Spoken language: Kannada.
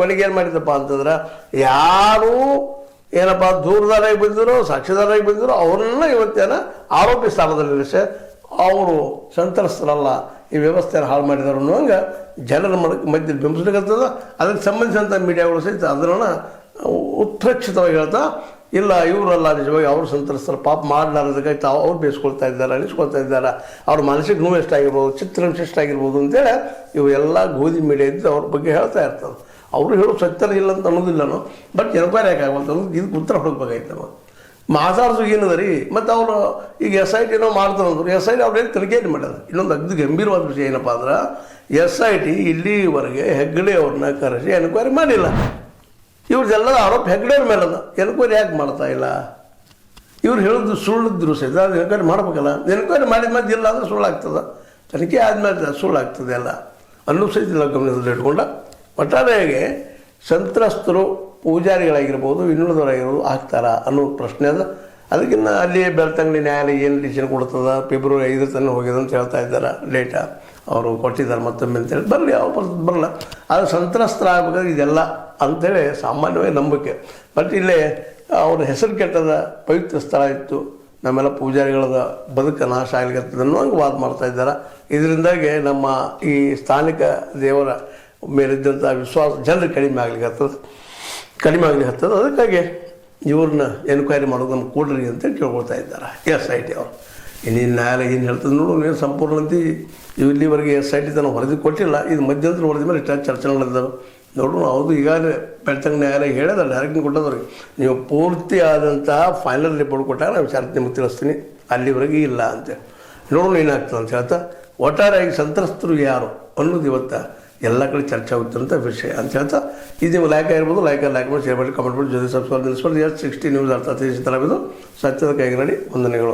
ಕೊನೆಗೆ ಏನು ಮಾಡಿದಪ್ಪ ಅಂತಂದ್ರೆ ಯಾರು ಏನಪ್ಪ ದೂರದಾರಾಗಿ ಬಂದಿರೋ ಸಾಕ್ಷಿದಾರಾಗಿ ಬಂದಿರೋ ಅವ್ರನ್ನ ಇವತ್ತೇನ ಆರೋಪಿ ಸ್ಥಾನದಲ್ಲಿರಿಸಿ ಅವರು ಸಂತ್ರಸ್ತರಲ್ಲ ಈ ವ್ಯವಸ್ಥೆಯನ್ನು ಹಾಳು ಮಾಡಿದಾರು ಅನ್ನುವಂಗೆ ಜನರ ಮಧ್ಯೆ ಬಿಂಬಿಸ್ಲಿಕ್ಕಂತದ. ಅದಕ್ಕೆ ಸಂಬಂಧಿಸಿದಂಥ ಮೀಡಿಯಾಗಳು ಸಹಿತ ಅದನ್ನು ಉತ್ಪ್ರೇಕ್ಷಿತವಾಗಿ ಹೇಳ್ತಾ ಇಲ್ಲ ಇವರಲ್ಲ ನಿಜವಾಗಿ ಅವರು ಸಂತ್ರಸ್ತರ ಪಾಪ ಮಾಡಲಾರದಕ್ಕಾಗಿ ತಾವು ಅವ್ರು ಬೇಯಿಸ್ಕೊಳ್ತಾ ಇದ್ದಾರೆ ಅನಿಸ್ಕೊಳ್ತಾ ಇದ್ದಾರೆ, ಅವ್ರ ಮಾನಸಿಕ ನೋವು ಎಷ್ಟಾಗಿರ್ಬೋದು, ಚಿತ್ರಹಿಂಸೆ ಎಷ್ಟಾಗಿರ್ಬೋದು ಅಂತೇಳಿ ಇವು ಎಲ್ಲ ಗೋಧಿ ಮೀಡಿಯಾ ಇದ್ದು ಅವ್ರ ಬಗ್ಗೆ ಹೇಳ್ತಾ ಇರ್ತದೆ. ಅವರು ಹೇಳೋ ಸತ್ಯನ ಇಲ್ಲ ಅಂತ ಅನ್ನೋದಿಲ್ಲನೋ, ಬಟ್ ಎನ್ಕ್ವೈರಿ ಯಾಕಾಗಲ್ಲ ಅನ್ನೋದು ಇದಕ್ಕೆ ಉತ್ತರ ಹುಡುಕ್ಬೇಕಾಯ್ತು ನಾವು ಮಾತಾಡ್ಸೋದು ಏನದ ರೀ. ಮತ್ತು ಅವರು ಈಗ SIT ಏನೋ ಮಾಡ್ತಾರೆ ಅಂದರು, SIT ಅವ್ರೇನು ತನಿಖೆಯನ್ನು ಮಾಡ್ಯಾರ. ಇನ್ನೊಂದು ಅಗ್ದು ಗಂಭೀರವಾದ ವಿಷಯ ಏನಪ್ಪ ಅಂದ್ರೆ SIT ಇಲ್ಲಿವರೆಗೆ ಹೆಗ್ಗಡೆ ಅವ್ರನ್ನ ಕರೆಸಿ ಎನ್ಕ್ವೈರಿ ಮಾಡಿಲ್ಲ. ಇವ್ರದ್ದೆಲ್ಲ ಆರೋಪ ಹೆಗ್ಗಡೆಯವ್ರ ಮೇಲೆ ಅದ, ಎನ್ಕ್ವೈರಿ ಯಾಕೆ ಮಾಡ್ತಾ ಇಲ್ಲ? ಇವ್ರು ಹೇಳಿದ್ದು ಸುಳ್ಳಿದ್ರು ಸಹಿತ ಅದು ಎನ್ಕ್ವೈರಿ ಮಾಡ್ಬೇಕಲ್ಲ. ಎನ್ಕ್ವೈರಿ ಮಾಡಿದ ಮೇಲೆ ಇಲ್ಲ ಅಂದ್ರೆ ಸುಳ್ಳಾಗ್ತದೆ, ತನಿಖೆ ಆದಮೇಲೆ ಸುಳ್ಳಾಗ್ತದೆ ಎಲ್ಲ ಅನ್ನೂ ಸಹಿತ ಎಲ್ಲ ಗಮನದಲ್ಲಿ ಇಟ್ಕೊಂಡ ಒಟ್ಟಾರೆಯಾಗಿ ಸಂತ್ರಸ್ತರು ಪೂಜಾರಿಗಳಾಗಿರ್ಬೋದು ಇನ್ನುಳಿದವರಾಗಿರ್ಬೋದು ಆಗ್ತಾರ ಅನ್ನೋ ಪ್ರಶ್ನೆ ಅದ. ಅದಕ್ಕಿಂತ ಅಲ್ಲಿ ಬೆಳ್ತಂಗಡಿ ನ್ಯಾಯಾಲಯ ಏನು ಡಿಸಿಷನ್ ಕೊಡ್ತದ ಫೆಬ್ರವರಿ 5 ತನಕ ಹೋಗಿದೆ ಅಂತ ಹೇಳ್ತಾ ಇದ್ದಾರೆ. ಡೇಟಾ ಅವರು ಕೊಟ್ಟಿದ್ದಾರೆ ಮತ್ತೊಮ್ಮೆ ಅಂತೇಳಿ ಬರಲಿ, ಯಾವ ಪರಿಸ್ಥಿತಿ ಬರಲ್ಲ. ಆದರೆ ಸಂತ್ರಸ್ತರಾಗಬೇಕಾದ್ರೆ ಇದೆಲ್ಲ ಅಂಥೇಳಿ ಸಾಮಾನ್ಯವಾಗಿ ನಂಬಿಕೆ. ಬಟ್ ಇಲ್ಲೇ ಅವ್ರ ಹೆಸರು ಕೆಟ್ಟದ ಪವಿತ್ರ ಸ್ಥಳ ಇತ್ತು, ನಮ್ಮೆಲ್ಲ ಪೂಜಾರಿಗಳದ ಬದುಕು ನಾಶ ಆಗ್ಲಿಕ್ಕತ್ತದ ಅನ್ನೋಂಗೆ ವಾದ ಮಾಡ್ತಾ ಇದ್ದಾರೆ. ಇದರಿಂದಾಗಿ ನಮ್ಮ ಈ ಸ್ಥಾನಿಕ ದೇವರ ಮೇಲಿದ್ದಂಥ ವಿಶ್ವಾಸ ಜನರಿಗೆ ಕಡಿಮೆ ಆಗ್ಲಿಕ್ಕತ್ತದ. ಅದಕ್ಕಾಗಿ ಇವ್ರನ್ನ ಎನ್ಕ್ವೈರಿ ಮಾಡೋದು ನಮ್ಗೆ ಕೊಡ್ರಿ ಅಂತೇಳಿ ಕೇಳ್ಕೊಳ್ತಾ ಇದ್ದಾರೆ SIT ಅವರು. ಇನ್ನೇನು ನ್ಯಾಯಾಲಯ ಏನು ಹೇಳ್ತದೆ ನೋಡು, ನೀನು ಸಂಪೂರ್ಣ ಅಂತಿ ಇಲ್ಲಿವರೆಗೆ SIT ತನಕ ವರದಿ ಕೊಟ್ಟಿಲ್ಲ. ಇದು ಮಧ್ಯಂತರ ವರದಿ ಮೇಲೆ ಇಷ್ಟ ಚರ್ಚೆಗಳಿದ್ದಾವೆ ನೋಡ್ರು. ಹೌದು, ಈಗಾಗಲೇ ಬೆಳ್ತಂಗಡಿ ನ್ಯಾಯಾಲಯ ಹೇಳ್ಯದ ಡೈರೆಕ್ಟ್ ಕೊಟ್ಟದವ್ರಿಗೆ, ನೀವು ಪೂರ್ತಿ ಆದಂಥ ಫೈನಲ್ ರಿಪೋರ್ಟ್ ಕೊಟ್ಟಾಗ ನಾನು ವಿಚಾರ ನಿಮಗೆ ತಿಳಿಸ್ತೀನಿ, ಅಲ್ಲಿವರೆಗೆ ಇಲ್ಲ ಅಂತೇಳಿ ನೋಡೋಣ ಏನಾಗ್ತದೆ ಅಂತ ಹೇಳ್ತಾ ಒಟ್ಟಾರೆಯಾಗಿ ಸಂತ್ರಸ್ತರು ಯಾರು ಅನ್ನೋದು ಇವತ್ತು ಎಲ್ಲ ಕಡೆ ಚರ್ಚೆ ಆಗುತ್ತಂಥ ವಿಷಯ ಅಂತ ಹೇಳ್ತಾ ಇದು ನೀವು ಲೈಕ್ ಆಗಿರ್ಬೋದು, ಲೈಕ್ ಮಾಡಿ ಶೇರ್ ಮಾಡಿ ಕಮೆಂಟ್ ಮಾಡಿ ಜೊತೆ ಸಬ್ಸ್ಕ್ರೈಬ್ ನಿಲ್ಲಿಸ್ಬೋದು. S60 ನ್ಯೂಸ್ ಅರ್ಥ ತಿಳಿಸಿtalabiದು ಸತ್ಯದ ಕೈಗೆ ನಡಿ ವಂದನೆಗಳು.